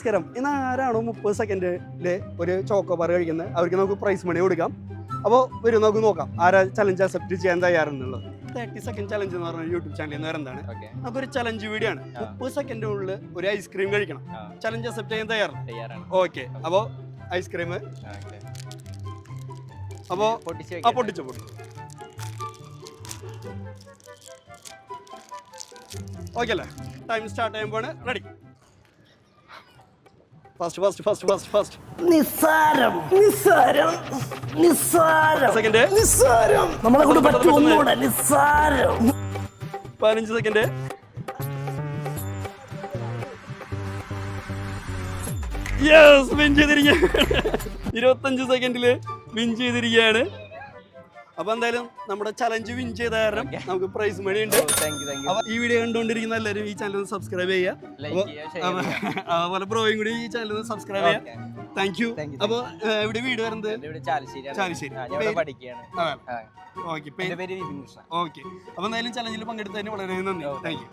നമസ്കാരം. ഇന്ന് ആരാണോ 30 സെക്കൻഡില് ഒരു ചോക്കോബാർ കഴിക്കുന്നത് അവർക്ക് നമുക്ക് പ്രൈസ് മണി കൊടുക്കാം. അപ്പോൾ വരും, നമുക്ക് നോക്കാം ആരാ ചലഞ്ച് അക്സെപ്റ്റ് ചെയ്യാൻ തയ്യാറെന്നുള്ളത്. 30 സെക്കൻഡ് ചലഞ്ച് എന്ന് പറഞ്ഞ യൂട്യൂബ് ചാനലിൽ നിന്ന് വരുന്നതാണ്. നമുക്കൊരു ചലഞ്ച് വീഡിയോ ആണ്. 30 സെക്കൻഡിനുള്ളിൽ ഒരു ഐസ്ക്രീം കഴിക്കണം. ചലഞ്ച് അക്സെപ്റ്റ് ചെയ്യാൻ തയ്യാറാണ്? ഓക്കെ. അപ്പോൾ ഐസ്ക്രീം അപ്പോൾ പൊട്ടിച്ചു. ഓക്കെ അല്ലേ? ടൈം സ്റ്റാർട്ട് ചെയ്യുമ്പോൾ റെഡി. ഫാസ്റ്റ്. നിസ്സാരം. സെക്കൻഡ്. നമ്മളെ കൊണ്ട് പറ്റുമൊന്നുകൂടെ. നിസ്സാരം. 15 സെക്കൻഡ്. യെസ്, വിൻ ചെയ്തിരിക്കുകയാണ്. 25 സെക്കൻഡില് വിൻ ചെയ്തിരിക്കുകയാണ്. അപ്പൊ എന്തായാലും നമ്മുടെ ചലഞ്ച് വിൻ ചെയ്ത കാരണം നമുക്ക് പ്രൈസ് മണി ഉണ്ട്. അപ്പൊ ഈ വീഡിയോ കണ്ടുകൊണ്ടിരിക്കുന്ന എല്ലാവരും ഈ ചാനൽ സബ്സ്ക്രൈബ് ചെയ്യുക. അതുപോലെ ബ്രോയും കൂടി ഈ ചാനൽ സബ്സ്ക്രൈബ് ചെയ്യുക. Thank you. അപ്പൊ ഇവിടെ വീട് വരുന്നത് ചാലിശ്ശേരി. ഓക്കെ. അപ്പൊ എന്തായാലും ചലഞ്ചിൽ പങ്കെടുത്തതിന് വളരെ നന്ദി. Thank you.